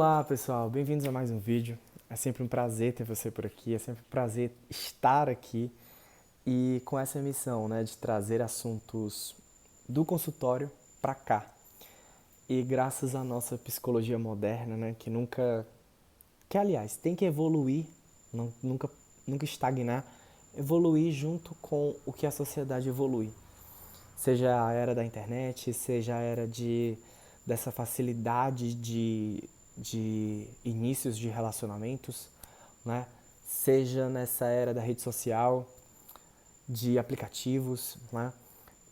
Olá pessoal, bem-vindos a mais um vídeo. É sempre um prazer ter você por aqui, é sempre um prazer estar aqui e com essa missão, de trazer assuntos do consultório para cá. E graças à nossa psicologia moderna, que aliás tem que evoluir, nunca estagnar, evoluir junto com o que a sociedade evolui. Seja a era da internet, seja a era dessa facilidade de inícios de relacionamentos, né? Seja nessa era da rede social, de aplicativos, né?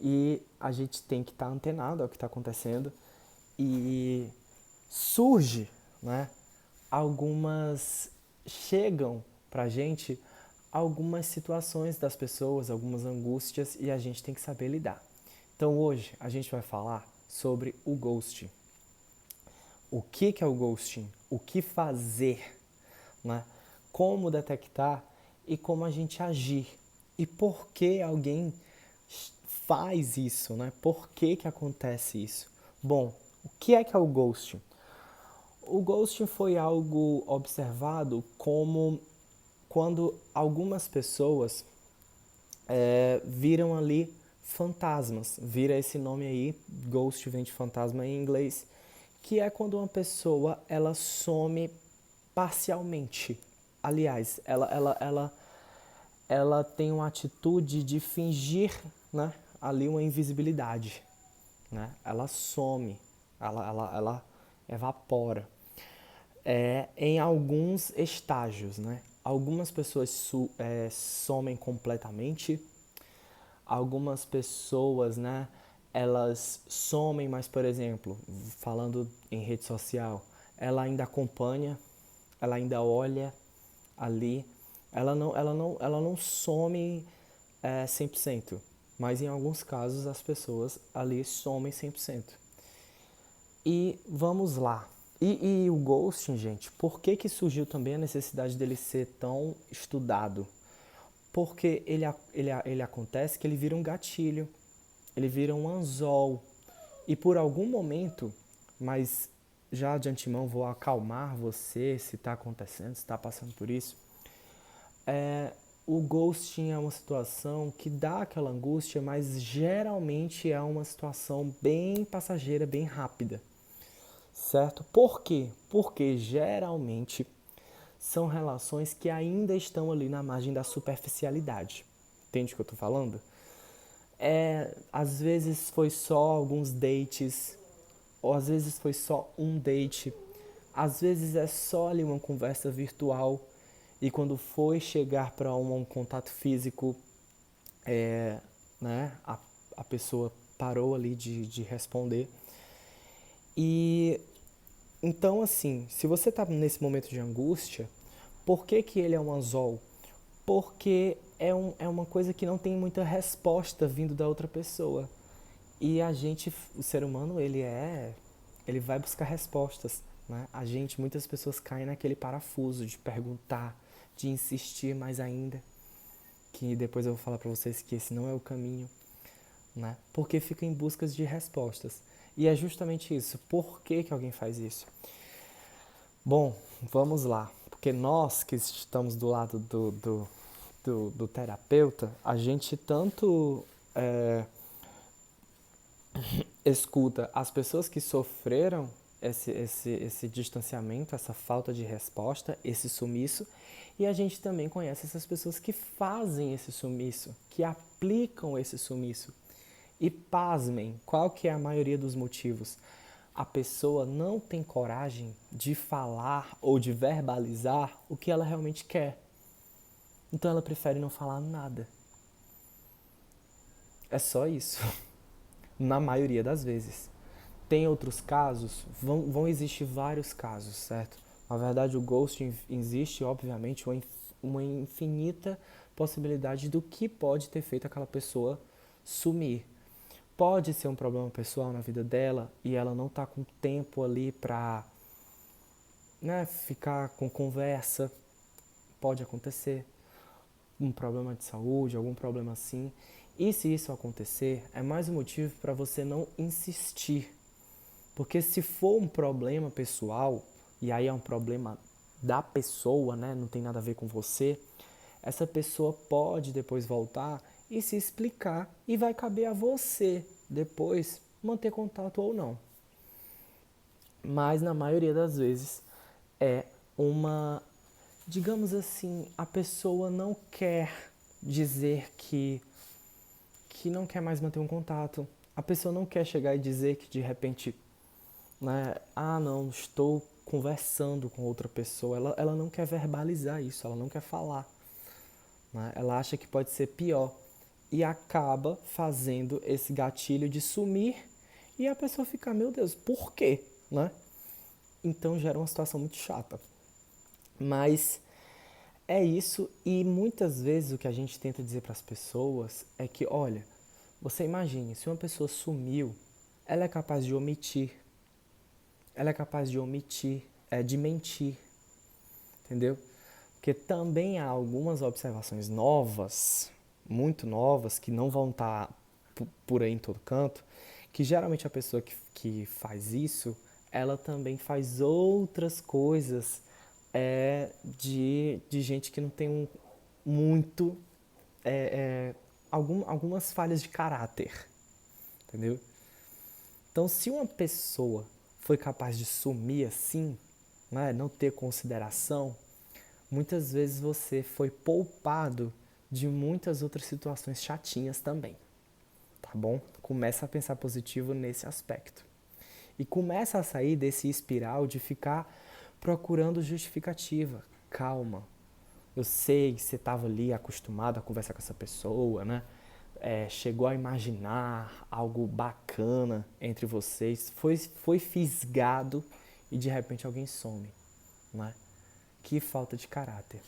E a gente tem que estar antenado ao que está acontecendo e surge, né? Chegam pra gente algumas situações das pessoas, algumas angústias e a gente tem que saber lidar. Então hoje a gente vai falar sobre o ghosting. O que é o ghosting? O que fazer? Né? Como detectar e como a gente agir. E por que alguém faz isso? Né? Por que acontece isso? Bom, o que é o ghosting? O ghosting foi algo observado como quando algumas pessoas viram ali fantasmas. Vira esse nome aí, ghost vem de fantasma em inglês, que é quando uma pessoa ela some parcialmente. Aliás, ela tem uma atitude de fingir, né, ali uma invisibilidade. Né? Ela some, ela evapora. Em alguns estágios, né? Algumas pessoas somem completamente, algumas pessoas, né, elas somem, mas, por exemplo, falando em rede social, ela ainda acompanha, ela ainda olha ali, ela não some 100%, mas em alguns casos as pessoas ali somem 100%. E vamos lá. E o ghosting, gente, por que surgiu também a necessidade dele ser tão estudado? Porque ele acontece que ele vira um gatilho, ele vira um anzol. E por algum momento, mas já de antemão vou acalmar você se está acontecendo, se está passando por isso, o ghosting é uma situação que dá aquela angústia, mas geralmente é uma situação bem passageira, bem rápida. Certo? Por quê? Porque geralmente são relações que ainda estão ali na margem da superficialidade. Entende o que eu estou falando? Às vezes foi só alguns dates, ou às vezes foi só um date, às vezes é só ali uma conversa virtual e quando foi chegar para um contato físico, é, né, a pessoa parou ali de responder. E então, assim, se você está nesse momento de angústia, por que ele é um anzol? Porque é uma coisa que não tem muita resposta vindo da outra pessoa. E a gente, o ser humano, ele vai buscar respostas, né? Muitas pessoas caem naquele parafuso de perguntar, de insistir mais ainda, que depois eu vou falar para vocês que esse não é o caminho, né? Porque fica em busca de respostas. E é justamente isso. Por que alguém faz isso? Bom, vamos lá. Porque nós que estamos do lado do terapeuta, a gente tanto escuta as pessoas que sofreram esse distanciamento, essa falta de resposta, esse sumiço, e a gente também conhece essas pessoas que fazem esse sumiço, que aplicam esse sumiço. E pasmem, qual que é a maioria dos motivos? A pessoa não tem coragem de falar ou de verbalizar o que ela realmente quer. Então ela prefere não falar nada. É só isso. Na maioria das vezes. Tem outros casos, vão existir vários casos, certo? Na verdade, o ghosting existe, obviamente, uma infinita possibilidade do que pode ter feito aquela pessoa sumir. Pode ser um problema pessoal na vida dela e ela não tá com tempo ali pra, né, ficar com conversa. Pode acontecer. Um problema de saúde, algum problema assim. E se isso acontecer, é mais um motivo para você não insistir. Porque se for um problema pessoal, e aí é um problema da pessoa, né? Não tem nada a ver com você, essa pessoa pode depois voltar e se explicar e vai caber a você depois manter contato ou não. Mas na maioria das vezes é uma, digamos assim, a pessoa não quer dizer que não quer mais manter um contato. A pessoa não quer chegar e dizer que de repente, né, não, estou conversando com outra pessoa. Ela não quer verbalizar isso, ela não quer falar. Né? Ela acha que pode ser pior e acaba fazendo esse gatilho de sumir e a pessoa fica, meu Deus, por quê? Né? Então gera uma situação muito chata. Mas é isso, e muitas vezes o que a gente tenta dizer para as pessoas é que, olha, você imagine, se uma pessoa sumiu, ela é capaz de omitir, de mentir, entendeu? Porque também há algumas observações novas, muito novas, que não vão estar por aí em todo canto, que geralmente a pessoa que faz isso, ela também faz outras coisas de gente que não tem muito, algumas falhas de caráter, entendeu? Então, se uma pessoa foi capaz de sumir assim, né, não ter consideração, muitas vezes você foi poupado de muitas outras situações chatinhas também, tá bom? Começa a pensar positivo nesse aspecto. E começa a sair desse espiral de ficar procurando justificativa. Calma. Eu sei que você estava ali acostumado a conversar com essa pessoa, né? Chegou a imaginar algo bacana entre vocês, foi fisgado e de repente alguém some, né? Que falta de caráter.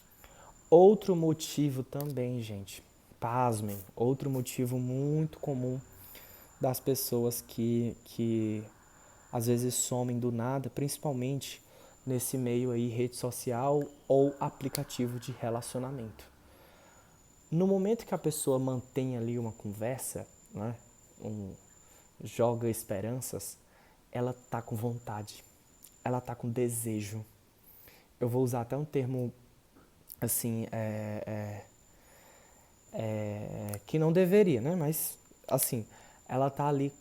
Outro motivo também, gente, pasmem, outro motivo muito comum das pessoas que às vezes somem do nada, principalmente nesse meio aí, rede social ou aplicativo de relacionamento. No momento que a pessoa mantém ali uma conversa, né, joga esperanças, ela tá com vontade, ela tá com desejo. Eu vou usar até um termo assim, que não deveria, né? Mas assim, ela tá ali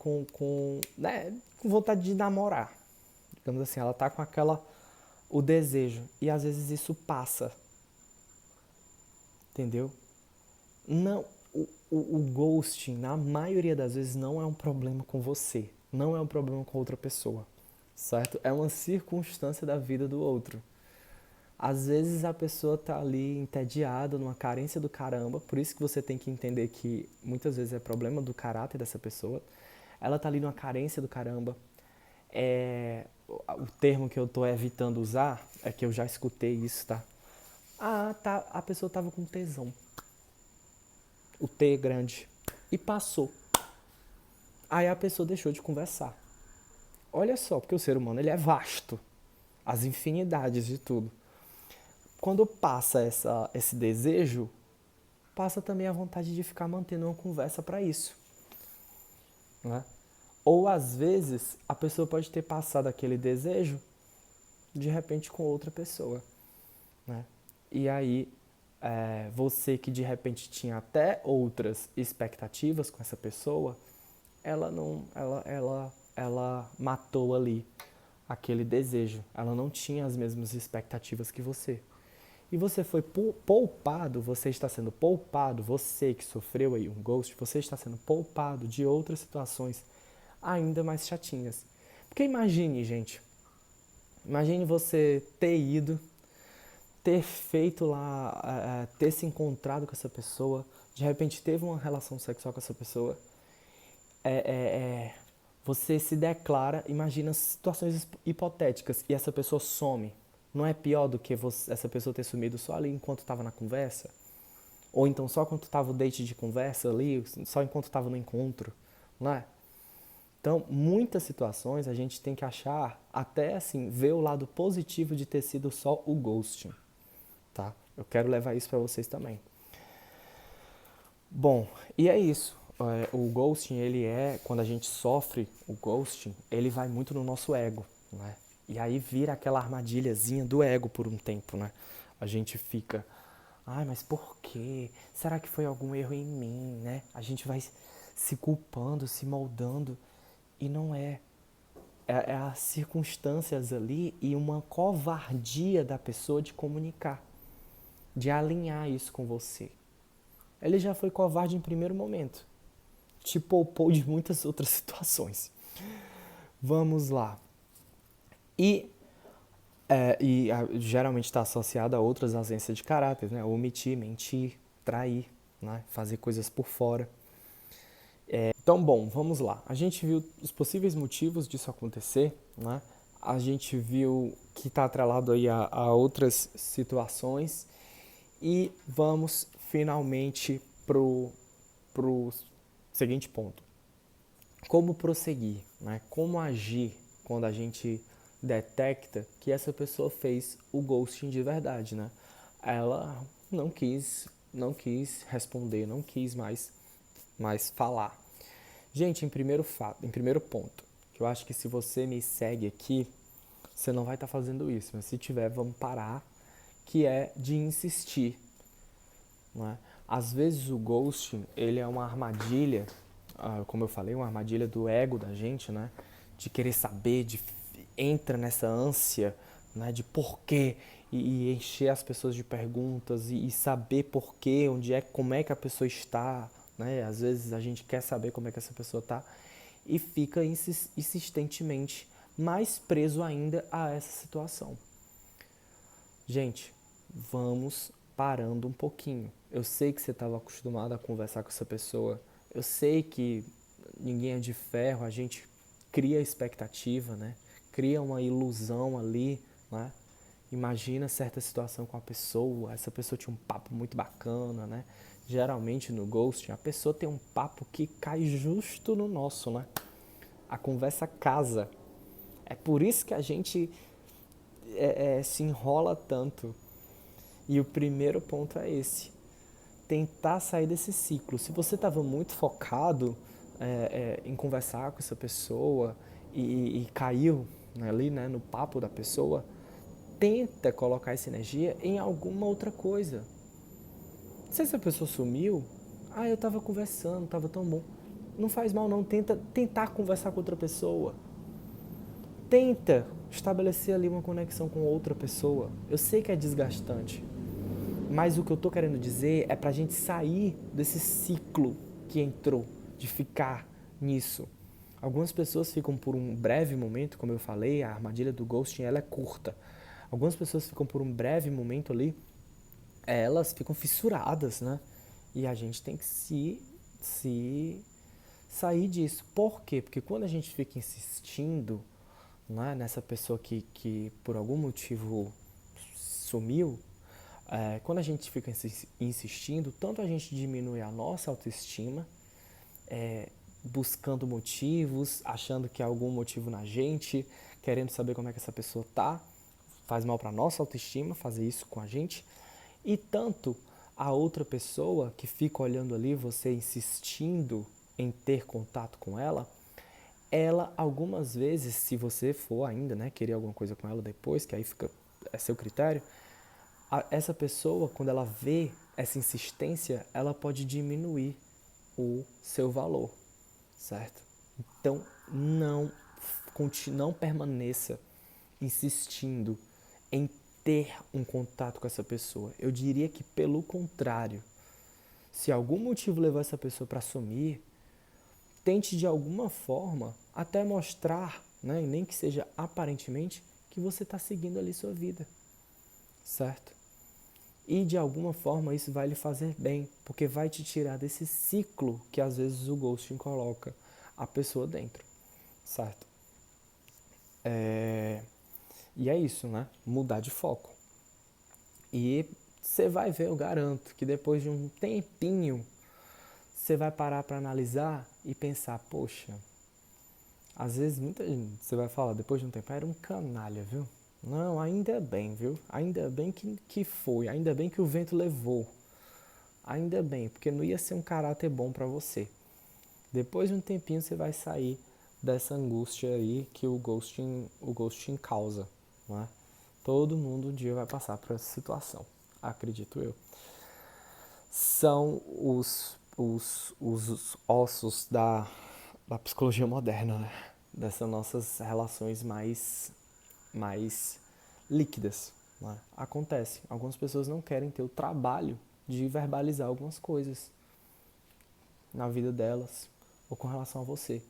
né, com vontade de namorar. Digamos assim, ela tá com o desejo. E às vezes isso passa. Entendeu? Não, o ghosting, na maioria das vezes, não é um problema com você. Não é um problema com outra pessoa. Certo? É uma circunstância da vida do outro. Às vezes a pessoa tá ali entediada, numa carência do caramba, por isso que você tem que entender que muitas vezes é problema do caráter dessa pessoa. Ela tá ali numa carência do caramba. O termo que eu tô evitando usar é que eu já escutei isso, tá? Tá, a pessoa tava com tesão. O T grande. E passou. Aí a pessoa deixou de conversar. Olha só, porque o ser humano ele é vasto. As infinidades de tudo. Quando passa esse desejo, passa também a vontade de ficar mantendo uma conversa para isso. Né? Ou às vezes a pessoa pode ter passado aquele desejo de repente com outra pessoa. Né? E aí você que de repente tinha até outras expectativas com essa pessoa, ela matou ali aquele desejo. Ela não tinha as mesmas expectativas que você. E você foi poupado, você está sendo poupado, você que sofreu aí um ghost, você está sendo poupado de outras situações ainda mais chatinhas. Porque imagine, gente, imagine você ter ido, ter feito lá, ter se encontrado com essa pessoa, de repente teve uma relação sexual com essa pessoa, você se declara, imagina situações hipotéticas e essa pessoa some. Não é pior do que essa pessoa ter sumido só ali enquanto estava na conversa? Ou então só quando estava o date de conversa ali, só enquanto estava no encontro, não é? Então, muitas situações a gente tem que achar, até assim, ver o lado positivo de ter sido só o ghosting, tá? Eu quero levar isso para vocês também. Bom, e é isso. O ghosting, quando a gente sofre o ghosting, ele vai muito no nosso ego, né? E aí vira aquela armadilhazinha do ego por um tempo, né? A gente fica, ai, mas por quê? Será que foi algum erro em mim, né? A gente vai se culpando, se moldando, e não é. É as circunstâncias ali e uma covardia da pessoa de comunicar, de alinhar isso com você. Ele já foi covarde em primeiro momento. Te poupou de muitas outras situações. Vamos lá. Geralmente está associado a outras ausências de caráter, né? Omitir, mentir, trair, né? Fazer coisas por fora. Então, bom, vamos lá. A gente viu os possíveis motivos disso acontecer, né? A gente viu que está atrelado aí a outras situações e vamos finalmente pro seguinte ponto. Como prosseguir, né? Como agir quando a gente detecta que essa pessoa fez o ghosting de verdade, né? Ela não quis responder, não quis mais falar. Gente, em primeiro ponto, que eu acho que se você me segue aqui, você não vai estar fazendo isso, mas se tiver, vamos parar, que é de insistir, né? Às vezes o ghosting, ele é uma armadilha, como eu falei, uma armadilha do ego da gente, né? De querer saber, entra nessa ânsia, né? De porquê e encher as pessoas de perguntas e saber porquê, como é que a pessoa está, né? Às vezes a gente quer saber como é que essa pessoa está e fica insistentemente mais preso ainda a essa situação. Gente, vamos parando um pouquinho. Eu sei que você estava acostumado a conversar com essa pessoa. Eu sei que ninguém é de ferro, a gente cria expectativa, né? Cria uma ilusão ali, né? Imagina certa situação com a pessoa, essa pessoa tinha um papo muito bacana, né? Geralmente no ghosting, a pessoa tem um papo que cai justo no nosso, né? A conversa casa. É por isso que a gente se enrola tanto. E o primeiro ponto é esse. Tentar sair desse ciclo. Se você estava muito focado em conversar com essa pessoa e caiu ali, né, no papo da pessoa, tenta colocar essa energia em alguma outra coisa. Se essa pessoa sumiu, eu estava conversando, estava tão bom. Não faz mal não, tenta tentar conversar com outra pessoa. Tenta estabelecer ali uma conexão com outra pessoa. Eu sei que é desgastante, mas o que eu tô querendo dizer é pra gente sair desse ciclo que entrou, de ficar nisso. Algumas pessoas ficam por um breve momento, como eu falei, a armadilha do ghosting ela é curta. Algumas pessoas ficam por um breve momento ali, elas ficam fissuradas, né? E a gente tem que se sair disso. Por quê? Porque quando a gente fica insistindo, né, nessa pessoa que por algum motivo sumiu, quando a gente fica insistindo, tanto a gente diminui a nossa autoestima, buscando motivos, achando que há algum motivo na gente, querendo saber como é que essa pessoa tá, faz mal para nossa autoestima fazer isso com a gente, e tanto a outra pessoa que fica olhando ali, você insistindo em ter contato com ela algumas vezes, se você for ainda, né, querer alguma coisa com ela depois, que aí é seu critério, essa pessoa, quando ela vê essa insistência, ela pode diminuir o seu valor, certo? Então, não permaneça insistindo em ter um contato com essa pessoa. Eu diria que pelo contrário, se algum motivo levou essa pessoa para sumir, tente de alguma forma até mostrar, né, nem que seja aparentemente, que você está seguindo ali sua vida, certo? E de alguma forma isso vai lhe fazer bem, porque vai te tirar desse ciclo que às vezes o ghosting coloca a pessoa dentro, certo? E é isso, né? Mudar de foco. E você vai ver, eu garanto, que depois de um tempinho, você vai parar para analisar e pensar, poxa, às vezes muita gente, você vai falar, depois de um tempo, era um canalha, viu? Não, ainda bem, viu? Ainda bem que foi, ainda bem que o vento levou. Ainda bem, porque não ia ser um caráter bom para você. Depois de um tempinho você vai sair dessa angústia aí que o ghosting causa, não é? Todo mundo um dia vai passar por essa situação, acredito eu. São os ossos da psicologia moderna, né? Dessas nossas relações mais líquidas. Né? Acontece, algumas pessoas não querem ter o trabalho de verbalizar algumas coisas na vida delas ou com relação a você.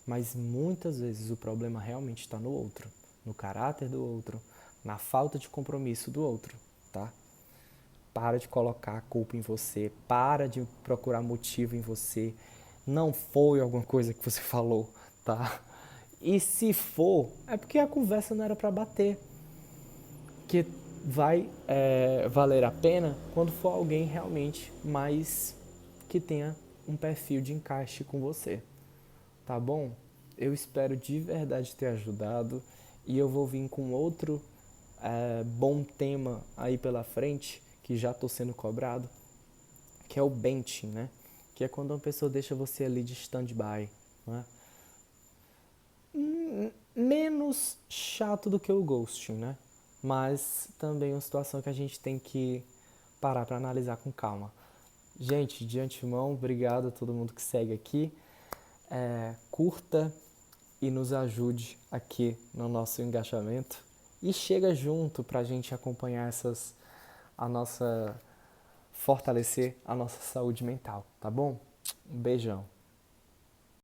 Mas muitas vezes o problema realmente está no outro, no caráter do outro, na falta de compromisso do outro, tá? Para de colocar a culpa em você, para de procurar motivo em você. Não foi alguma coisa que você falou, tá? E se for, é porque a conversa não era para bater. Que vai valer a pena quando for alguém realmente mais que tenha um perfil de encaixe com você, tá bom? Eu espero de verdade ter ajudado e eu vou vir com outro bom tema aí pela frente, que já estou sendo cobrado, que é o benching, né? Que é quando uma pessoa deixa você ali de stand-by, né? Menos chato do que o ghosting, né? Mas também uma situação que a gente tem que parar para analisar com calma. Gente, de antemão, obrigado a todo mundo que segue aqui. Curta e nos ajude aqui no nosso engajamento. E chega junto para a gente acompanhar fortalecer a nossa saúde mental, tá bom? Um beijão.